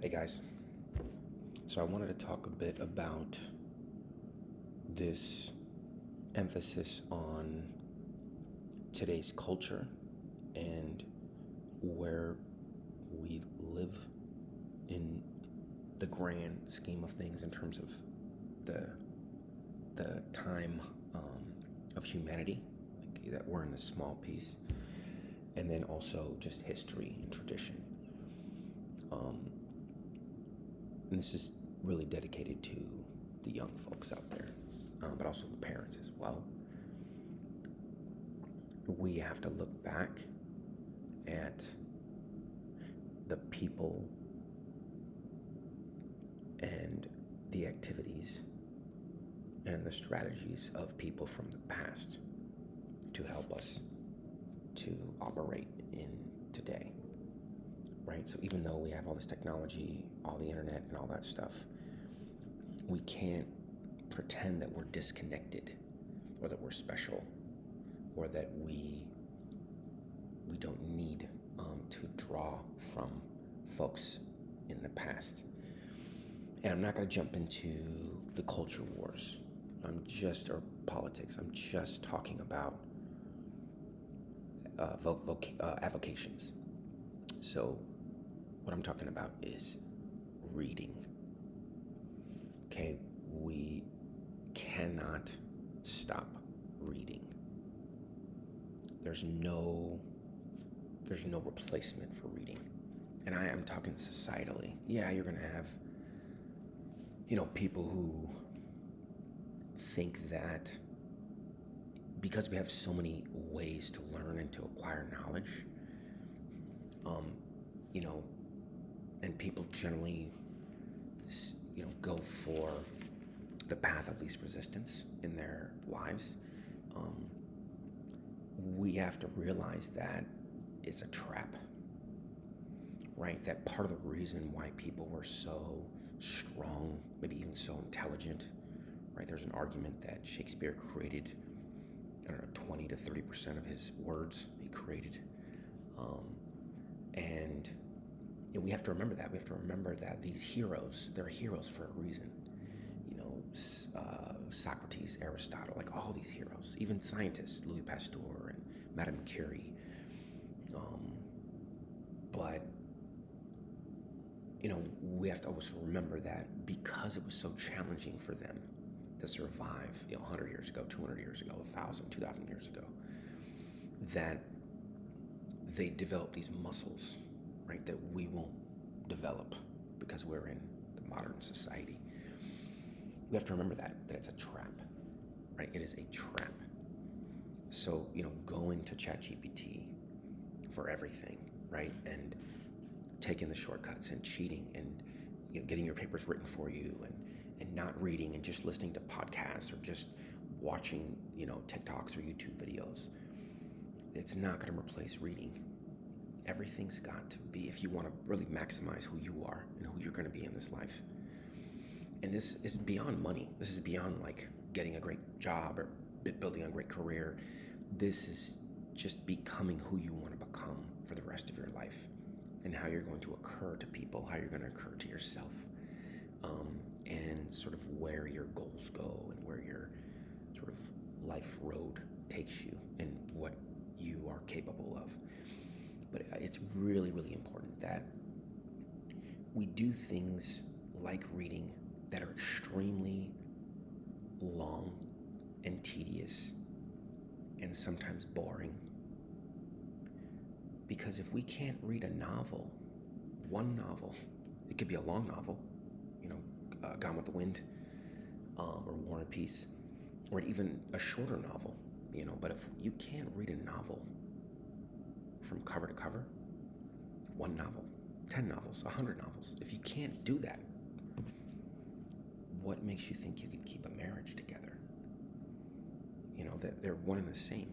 Hey guys, so I wanted to talk a bit about this emphasis on today's culture and where we live in the grand scheme of things in terms of the time of humanity, like that we're in a small piece, and then also just history and tradition. And this is really dedicated to the young folks out there, but also the parents as well. We have to look back at the people and the activities and the strategies of people from the past to help us to operate in today. Right? So even though we have all this technology, all the internet and all that stuff, we can't pretend that we're disconnected or that we're special or that we don't need to draw from folks in the past. And I'm not going to jump into the culture wars. Or politics. I'm just talking about avocations. So what I'm talking about is reading. Okay, we cannot stop reading. There's no replacement for reading. And I am talking societally. Yeah, you're gonna have, people who think that because we have so many ways to learn and to acquire knowledge, and people generally, go for the path of least resistance in their lives, we have to realize that it's a trap, right? That part of the reason why people were so strong, maybe even so intelligent, right? There's an argument that Shakespeare created, 20 to 30% of his words he created. And we have to remember that. We have to remember that these heroes, they're heroes for a reason. Socrates, Aristotle, like all these heroes, even scientists, Louis Pasteur and Madame Curie. But we have to always remember that because it was so challenging for them to survive, 100 years ago, 200 years ago, 1,000, 2,000 years ago, that they developed these muscles, right, that we won't develop because we're in the modern society. We have to remember that it's a trap, right? It is a trap. So, going to ChatGPT for everything, right? And taking the shortcuts and cheating and getting your papers written for you and not reading and just listening to podcasts or just watching, TikToks or YouTube videos. It's not going to replace reading. Everything's got to be, if you want to really maximize who you are and who you're going to be in this life. And this is beyond money. This is beyond like getting a great job or building a great career. This is just becoming who you want to become for the rest of your life and how you're going to occur to people, how you're going to occur to yourself, and sort of where your goals go and where your sort of life road takes you and what you are capable of. But it's really, really important that we do things like reading that are extremely long and tedious and sometimes boring. Because if we can't read a novel, one novel, it could be a long novel, Gone with the Wind, or War and Peace, or even a shorter novel, but if you can't read a novel from cover to cover, one novel, 10 novels, 100 novels, if you can't do that, what makes you think you could keep a marriage together? That they're one and the same.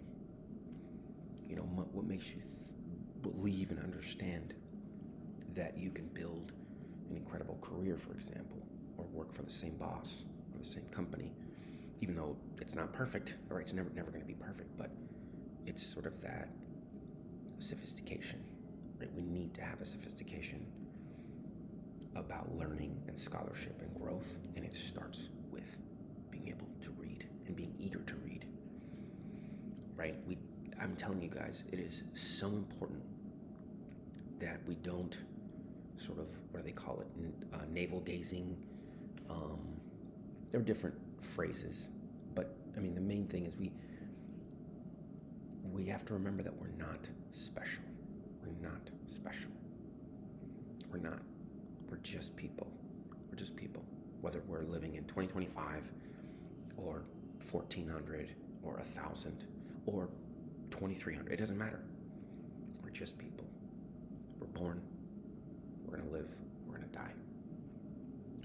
What makes you believe and understand that you can build an incredible career, for example, or work for the same boss or the same company, even though it's not perfect, or it's never going to be perfect, but it's sort of that sophistication, right? We need to have a sophistication about learning and scholarship and growth, and it starts with being able to read and being eager to read, right? I'm telling you guys, it is so important that we don't sort of, what do they call it, navel gazing. There are different phrases, but I mean, the main thing is we have to remember that we're not special. We're not special. We're not. We're just people. We're just people. Whether we're living in 2025 or 1400 or 1000 or 2300, it doesn't matter. We're just people. We're born. We're going to live. We're going to die.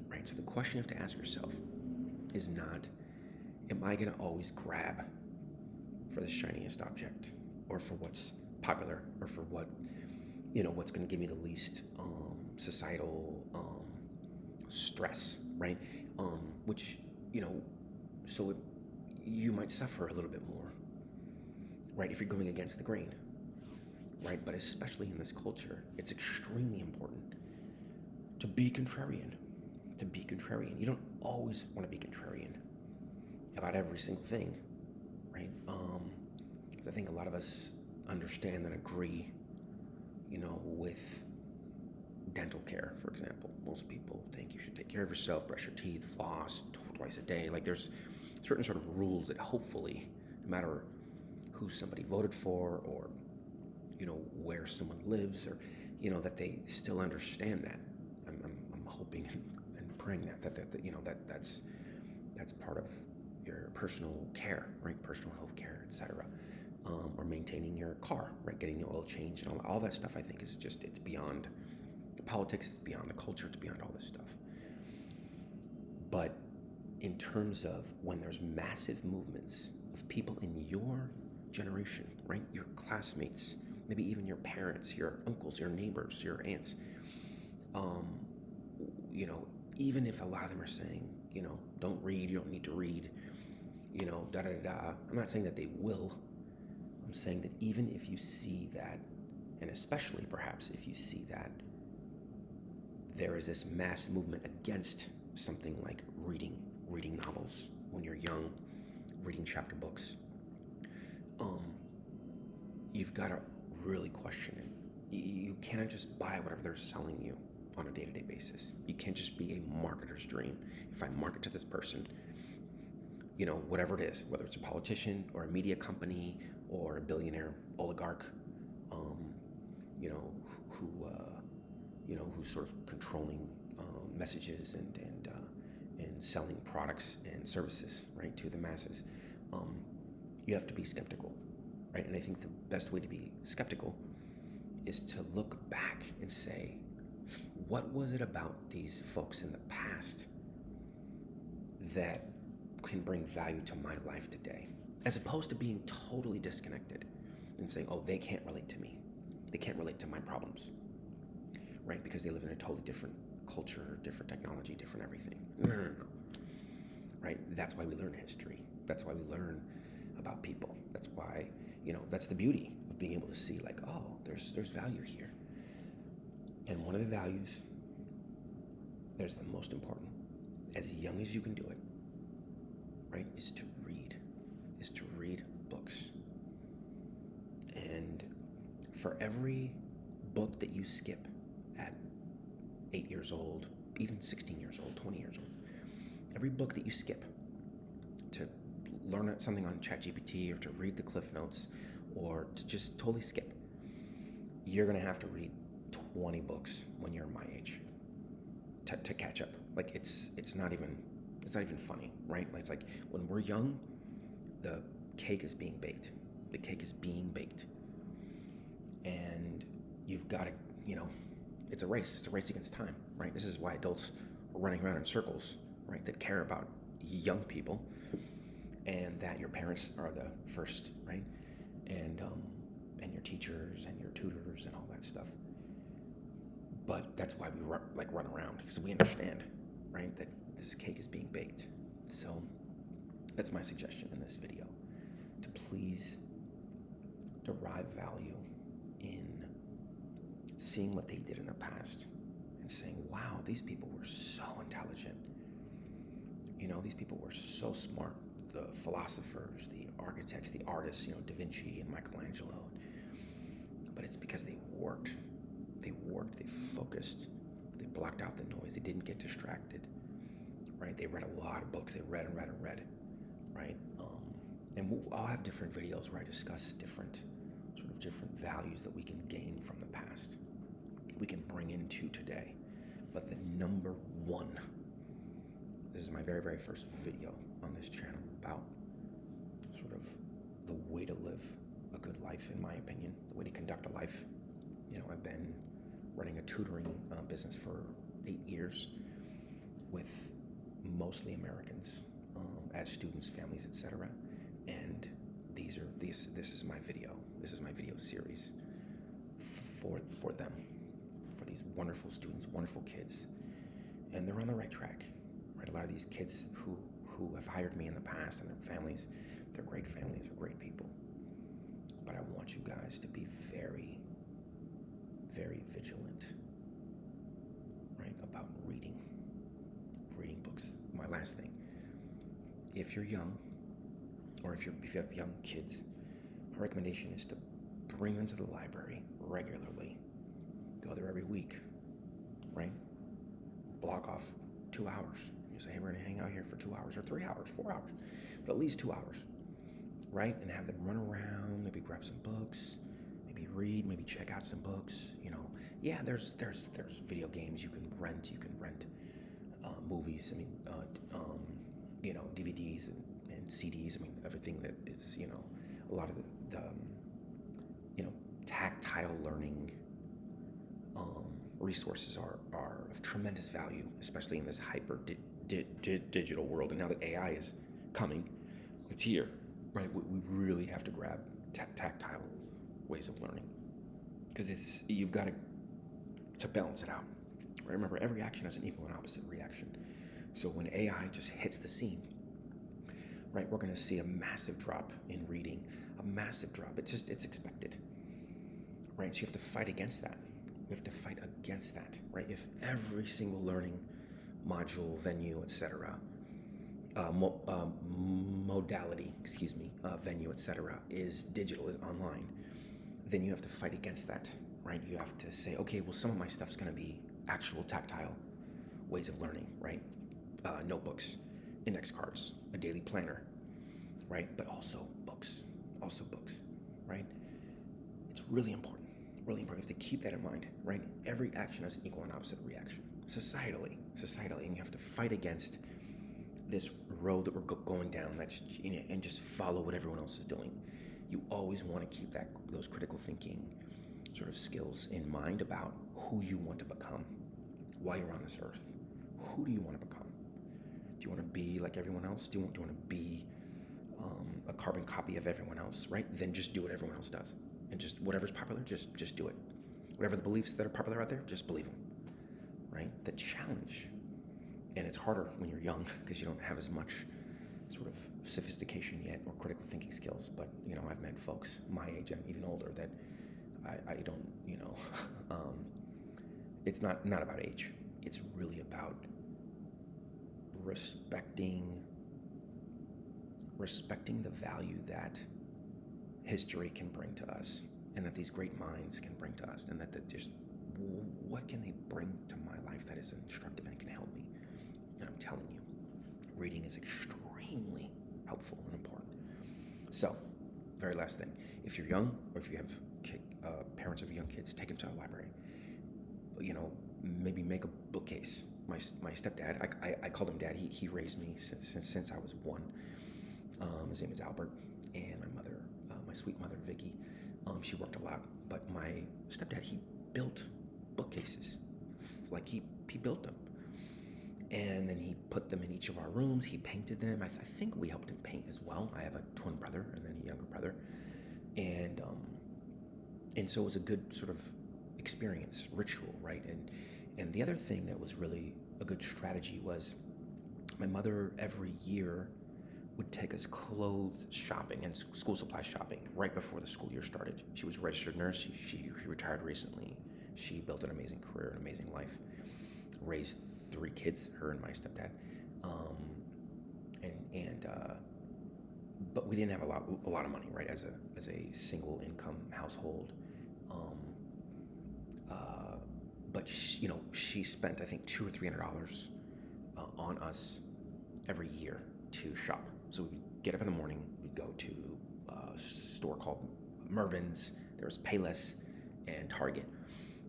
Right? So the question you have to ask yourself is not, am I going to always grab for the shiniest object, or for what's popular, or for what, what's going to give me the least societal stress, right? Which, so you might suffer a little bit more, right, if you're going against the grain, right? But especially in this culture, it's extremely important to be contrarian. You don't always want to be contrarian about every single thing, right? Because I think a lot of us understand and agree, with dental care, for example. Most people think you should take care of yourself, brush your teeth, floss twice a day. Like, there's certain sort of rules that hopefully, no matter who somebody voted for, or, where someone lives, or, that they still understand that. I'm hoping and praying that's part of your personal care, right? Personal health care, etc. Or maintaining your car, right? Getting the oil change and all that stuff, I think, is just, it's beyond the politics, it's beyond the culture, it's beyond all this stuff. But in terms of when there's massive movements of people in your generation, right? Your classmates, maybe even your parents, your uncles, your neighbors, your aunts, even if a lot of them are saying, don't read, you don't need to read, I'm not saying that they will. I'm saying that even if you see that, and especially perhaps if you see that there is this mass movement against something like reading novels when you're young, reading chapter books, you've got to really question it. You cannot just buy whatever they're selling you on a day-to-day basis. You can't just be a marketer's dream. If I market to this person, whatever it is, whether it's a politician or a media company or a billionaire oligarch, who's sort of controlling messages and selling products and services, right, to the masses, you have to be skeptical, right? And I think the best way to be skeptical is to look back and say, what was it about these folks in the past that can bring value to my life today, as opposed to being totally disconnected and saying, oh, they can't relate to me. They can't relate to my problems, right? Because they live in a totally different culture, different technology, different everything. No. Right? That's why we learn history. That's why we learn about people. That's why, that's the beauty of being able to see, like, oh, there's value here. And one of the values, there's the most important, as young as you can do it, right, is to read books. And for every book that you skip at 8 years old, even 16 years old, 20 years old, every book that you skip to learn something on ChatGPT, or to read the Cliff Notes, or to just totally skip, you're going to have to read 20 books when you're my age to catch up. Like, it's not even funny, right? It's like when we're young, the cake is being baked. The cake is being baked. And you've got to, it's a race. It's a race against time, right? This is why adults are running around in circles, right, that care about young people, and that your parents are the first, right? And your teachers and your tutors and all that stuff. But that's why we run around, because we understand, right, that this cake is being baked. So that's my suggestion in this video, to please derive value in seeing what they did in the past and saying, wow, these people were so intelligent. These people were so smart. The philosophers, the architects, the artists, Da Vinci and Michelangelo. But it's because they worked. They focused, they blocked out the noise, they didn't get distracted, right? They read a lot of books, they read, right? And I'll have different videos where I discuss different values that we can gain from the past, we can bring into today. But the number one, this is my very, very first video on this channel about sort of the way to live a good life, in my opinion, the way to conduct a life. I've been running a tutoring business for 8 years with mostly Americans as students, families, etc. And this is my video. This is my video series for them, for these wonderful students, wonderful kids, and they're on the right track. Right, a lot of these kids who have hired me in the past and their families, they're great families, they're great people. But I want you guys to be very, very vigilant, right, about reading books. My last thing, if you're young, or if you have young kids, my recommendation is to bring them to the library regularly. Go there every week, right? Block off 2 hours. You say, hey, we're gonna hang out here for 2 hours or 3 hours, 4 hours, but at least 2 hours, right? And have them run around, maybe grab some books, maybe read, maybe check out some books. Yeah, there's video games you can rent. You can rent movies. DVDs and CDs. Everything that is, a lot of the tactile learning resources are of tremendous value, especially in this hyper digital world. And now that AI is coming, it's here, right? We really have to grab tactile ways of learning, because you've got to balance it out. Right? Remember, every action has an equal and opposite reaction. So when AI just hits the scene, right, we're going to see a massive drop in reading, a massive drop. It's expected, right? So you have to fight against that. We have to fight against that, right? If every single learning module, venue, etc., modality, venue, etc., is digital, is online, then you have to fight against that, right? You have to say, okay, well, some of my stuff's going to be actual tactile ways of learning, right? Notebooks, index cards, a daily planner, right? But also books, right? It's really important. Really important. You have to keep that in mind, right? Every action has an equal and opposite reaction. Societally, and you have to fight against this road that we're going down, and just follow what everyone else is doing. You always want to keep those critical thinking sort of skills in mind about who you want to become while you're on this earth. Who do you want to become? Do you want to be like everyone else? Do you want to be a carbon copy of everyone else, right? Then just do what everyone else does. And just whatever's popular, just do it. Whatever the beliefs that are popular out there, just believe them, right? The challenge, and it's harder when you're young because you don't have as much sort of sophistication yet or critical thinking skills. But, I've met folks my age and even older that I don't, it's not about age. It's really about respecting the value that history can bring to us, and that these great minds can bring to us, and that just what can they bring to my life that is instructive and can help me. And I'm telling you, reading is extremely helpful and important. So, very last thing, if you're young, or if you have parents of young kids, take them to a library. Maybe make a bookcase. My stepdad, I called him Dad. He raised me since I was 1. His name is Albert, and my mother, my sweet mother Vicky, she worked a lot. But my stepdad, he built bookcases, like he built them, and then he put them in each of our rooms. He painted them. I think we helped him paint as well. I have a twin brother and then a younger brother, and so it was a good sort of experience, ritual, right? And the other thing that was really a good strategy was my mother every year would take us clothes shopping and school supply shopping right before the school year started. She was a registered nurse. She retired recently. She built an amazing career, an amazing life. raised 3 kids, her and my stepdad. Um, and but we didn't have a lot of money, right? As a single income household. Um, but she spent, I think, $200 or $300 on us every year to shop. So we'd get up in the morning, we'd go to a store called Mervyn's. There was Payless and Target,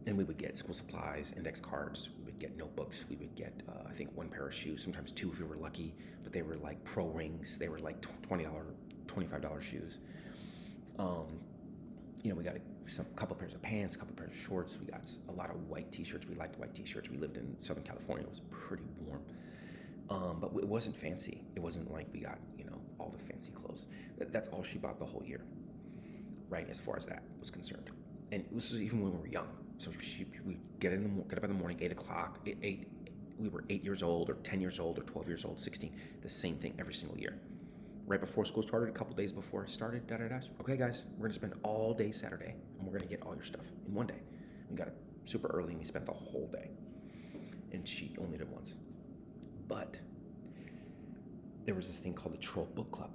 and we would get school supplies, index cards. We would get notebooks. We would get, I think, 1 pair of shoes, sometimes 2 if we were lucky. But they were like pro rings. They were like $20, $25 shoes. We got a couple pairs of pants, a couple pairs of shorts. We got a lot of white T-shirts. We liked white T-shirts. We lived in Southern California. It was pretty warm. But it wasn't fancy. It wasn't like we got, all the fancy clothes. That's all she bought the whole year, right? As far as that was concerned. And this was even when we were young. So we get up in the morning, 8 o'clock. We were 8 years old, or 10 years old, or 12 years old, 16. The same thing every single year. Right before school started, a couple days before it started, Okay, guys, we're gonna spend all day Saturday, and we're gonna get all your stuff in one day. We got up super early, and we spent the whole day. And she only did once. But there was this thing called the Troll Book Club.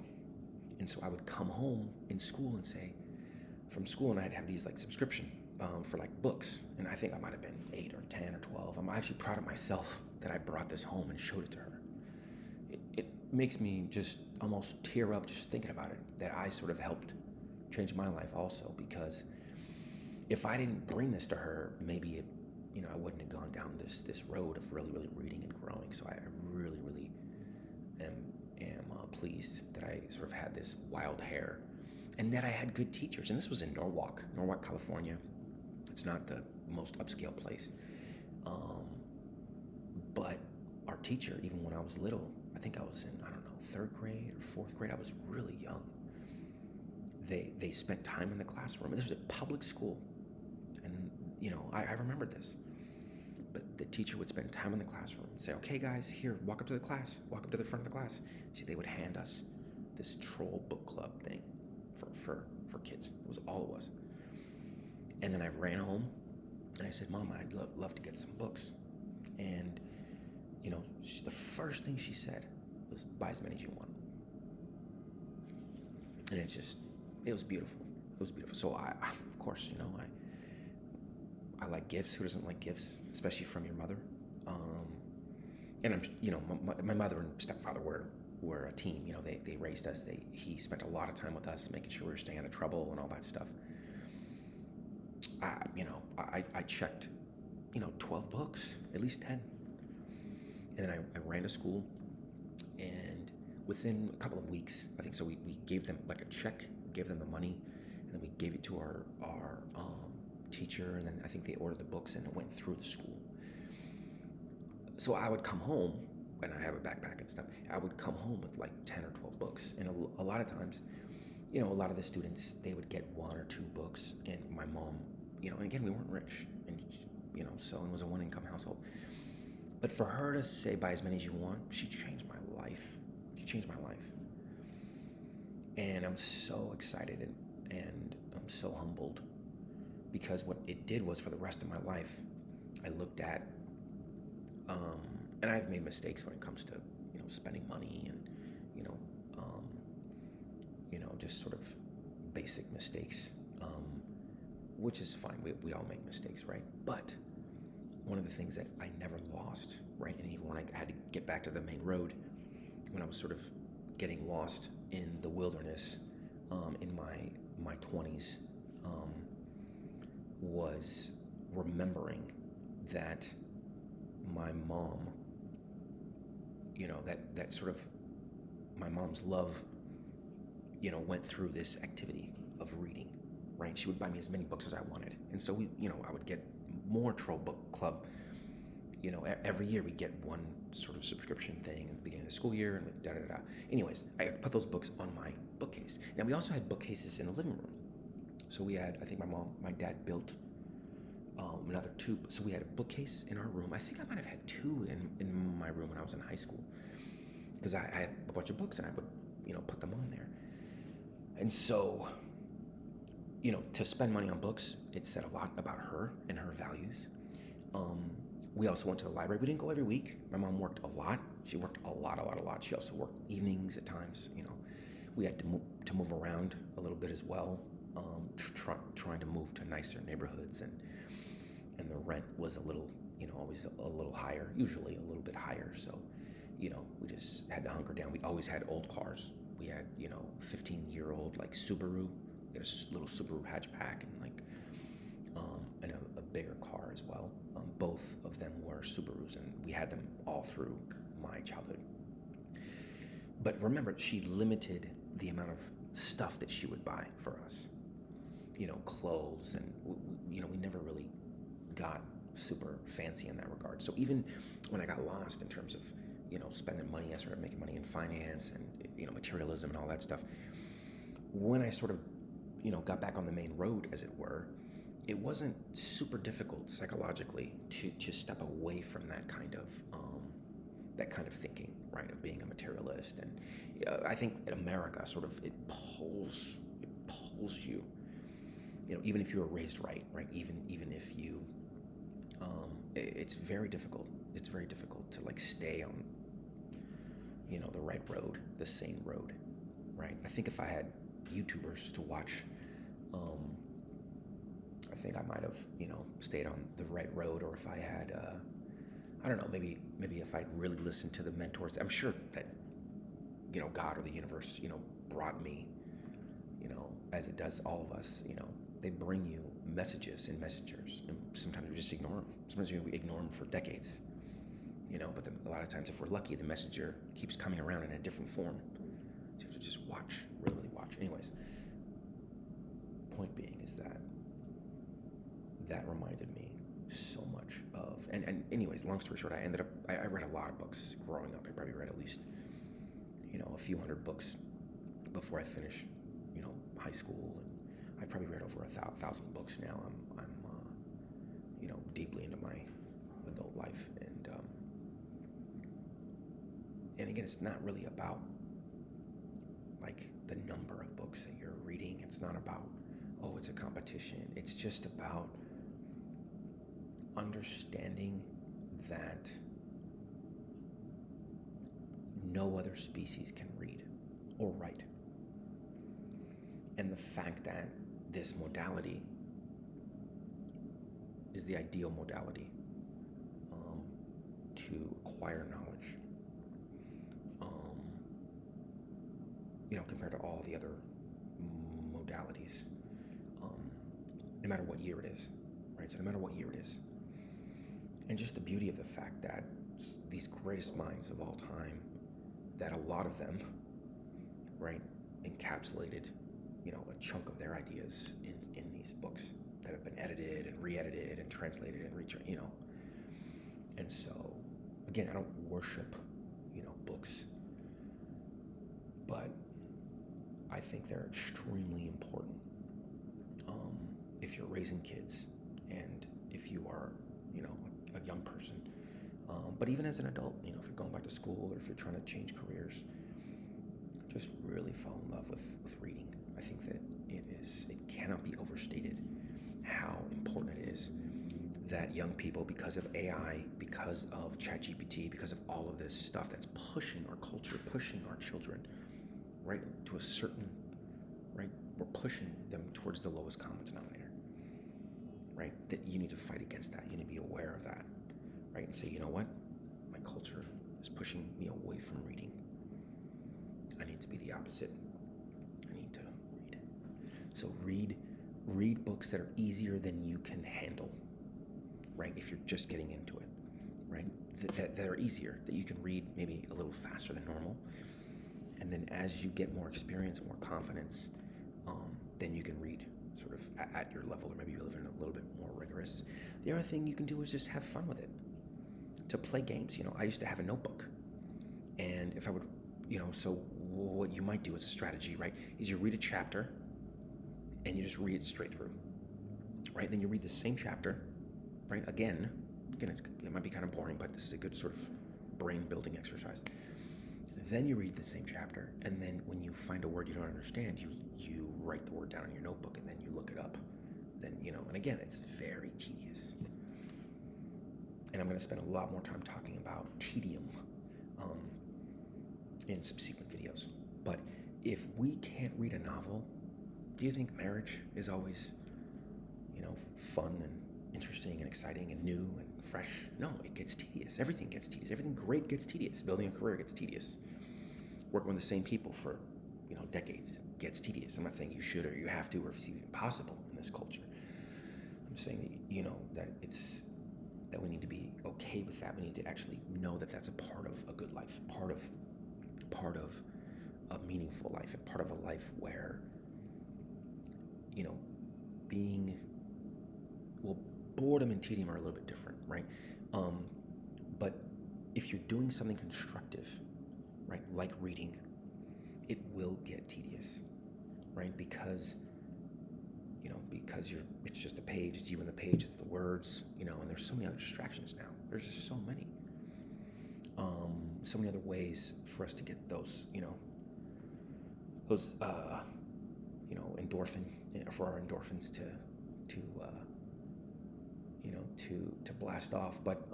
And so I would come home in school and say, from school, and I'd have these like subscription for like books. And I think I might have been 8 or 10 or 12. I'm actually proud of myself that I brought this home and showed it to her. It makes me just almost tear up just thinking about it, that I sort of helped change my life also, because if I didn't bring this to her, maybe I wouldn't have gone down this road of really, really reading and growing. So I really, really am pleased that I sort of had this wild hair, and that I had good teachers. And this was in Norwalk, California. It's not the most upscale place. But our teacher, even when I was little, I think I was in, 3rd grade or 4th grade, I was really young. They spent time in the classroom. This was a public school. And, I remembered this. But the teacher would spend time in the classroom and say, okay, guys, here, walk up to the class, walk up to the front of the class. See, they would hand us this Troll Book Club thing for kids. It was all it was. And then I ran home and I said, Mom, I'd love to get some books. And, the first thing she said was, buy as many as you want. And it was beautiful. It was beautiful. So I of course, I like gifts. Who doesn't like gifts, especially from your mother? And my mother and stepfather were a team. They raised us. He spent a lot of time with us, making sure we were staying out of trouble and all that stuff. I checked, 12 books, at least 10. And then I ran to school, and within a couple of weeks, I think so, we gave them like a check, gave them the money, and then we gave it to our teacher, and then I think they ordered the books, and it went through the school. So I would come home, and I'd have a backpack and stuff. I would come home with like 10 or 12 books, and a lot of times, a lot of the students, they would get 1 or 2 books, and my mom, and again, we weren't rich, and so it was a 1-income household. But for her to say, buy as many as you want, she changed my life. She changed my life. And I'm so excited and I'm so humbled, because what it did was, for the rest of my life, I looked at, and I've made mistakes when it comes to, spending money and, just sort of basic mistakes, which is fine. We all make mistakes, right? But one of the things that I never lost, right? And even when I had to get back to the main road, when I was sort of getting lost in the wilderness, in my 20s, was remembering that my mom, that sort of, my mom's love, went through this activity of reading, right? She would buy me as many books as I wanted. And so I would get more Troll Book Club. Every year we'd get one sort of subscription thing at the beginning of the school year, and da-da-da-da. Anyways, I put those books on my bookcase. Now, we also had bookcases in the living room. So we had, I think my dad built another 2. So we had a bookcase in our room. I think I might have had 2 in my room when I was in high school, because I had a bunch of books, and I would, put them on there. And so, to spend money on books, it said a lot about her and her values. We also went to the library. We didn't go every week. My mom worked a lot. She worked a lot. She also worked evenings at times. We had to move around a little bit as well, trying to move to nicer neighborhoods, and the rent was a little, always a little higher, usually a little bit higher. So, we just had to hunker down. We always had old cars. We had, 15-year-old like Subaru. We had a little Subaru hatchback and a bigger car as well. Both of them were Subarus, and we had them all through my childhood. But remember, she limited the amount of stuff that she would buy for us. Clothes, and we never really got super fancy in that regard. So even when I got lost in terms of, spending money, I started making money in finance and, materialism and all that stuff. When I sort of, got back on the main road, as it were, it wasn't super difficult psychologically to step away from that kind of thinking, right, of being a materialist. And I think in America, sort of, it pulls you, even if you were raised right, even if you, it's very difficult. It's very difficult to like stay on, the right road, the same road, right? I think if I had YouTubers to watch, I think I might have, stayed on the right road. Or if I had, I don't know, maybe if I'd really listened to the mentors, I'm sure that, God or the universe, brought me, as it does all of us, they bring you messages and messengers, and sometimes we just ignore them. Sometimes we ignore them for decades, but a lot of times, if we're lucky, the messenger keeps coming around in a different form. So you have to just watch, really, really watch. Anyways, point being is that reminded me so much of, and anyways, long story short, I read a lot of books growing up. I probably read at least, a few hundred books before I finished, high school. And I've probably read over 1,000 books now. I'm deeply into my adult life. And again, it's not really about like the number of books that you're reading. It's not about, it's a competition. It's just about understanding that no other species can read or write. And the fact that this modality is the ideal modality to acquire knowledge, compared to all the other modalities, no matter what year it is, right? So no matter what year it is. And just the beauty of the fact that these greatest minds of all time, that a lot of them, right, encapsulated, a chunk of their ideas in these books that have been edited and re-edited and translated and And so, again, I don't worship, books, but I think they're extremely important if you're raising kids and if you are, a young person. But even as an adult, if you're going back to school or if you're trying to change careers, just really fall in love with reading. I think that it cannot be overstated how important it is that young people, because of AI, because of ChatGPT, because of all of this stuff that's pushing our culture, pushing our children, right, to a certain, right, we're pushing them towards the lowest common denominator, right, that you need to fight against that. You need to be aware of that, right, and say, you know what, my culture is pushing me away from reading. I need to be the opposite. I need to read. So read books that are easier than you can handle, right? If you're just getting into it, right? That are easier, that you can read maybe a little faster than normal. And then as you get more experience, more confidence, then you can read sort of at your level, or maybe you're living a little bit more rigorous. The other thing you can do is just have fun with it. To play games, I used to have a notebook. And if I would, so what you might do as a strategy, right, is you read a chapter and you just read it straight through, right? Then you read the same chapter, right? Again, it might be kind of boring, but this is a good sort of brain building exercise. Then you read the same chapter, and then when you find a word you don't understand, you write the word down in your notebook, and then you look it up. Then, and again, it's very tedious. And I'm going to spend a lot more time talking about tedium in subsequent videos. But if we can't read a novel, do you think marriage is always, fun and interesting and exciting and new and fresh? No, it gets tedious. Everything gets tedious. Everything great gets tedious. Building a career gets tedious. Working with the same people for, decades gets tedious. I'm not saying you should or you have to or if it's even possible in this culture. I'm saying that, that we need to be okay with that. We need to actually know that that's a part of a good life, part of a meaningful life, and part of a life where, boredom and tedium are a little bit different, right? But if you're doing something constructive, right, like reading, it will get tedious, right? Because it's just a page, it's you and the page, it's the words, and there's so many other distractions now. There's just so many other ways for us to get those endorphin, for our endorphins to blast off. But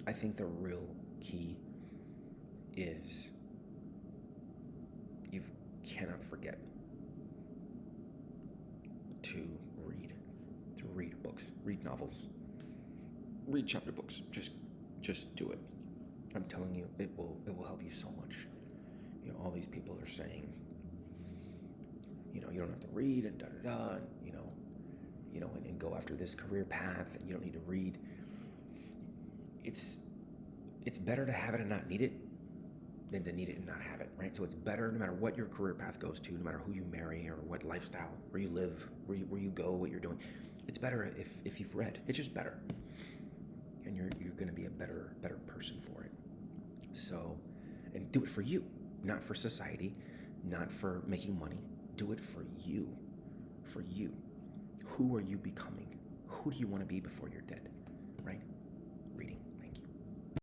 I think the real key is you cannot forget to read books, read novels, read chapter books. Just do it. I'm telling you, it will help you so much. All these people are saying, you don't have to read and and go after this career path, and you don't need to read. It's better to have it and not need it than to need it and not have it, right? So it's better, no matter what your career path goes to, no matter who you marry or what lifestyle, where you live, where you go, what you're doing. It's better if you've read. It's just better, and you're going to be a better person for it. So, and do it for you, not for society, not for making money. Do it for you. For you. Who are you becoming? Who do you want to be before you're dead? Right? Reading.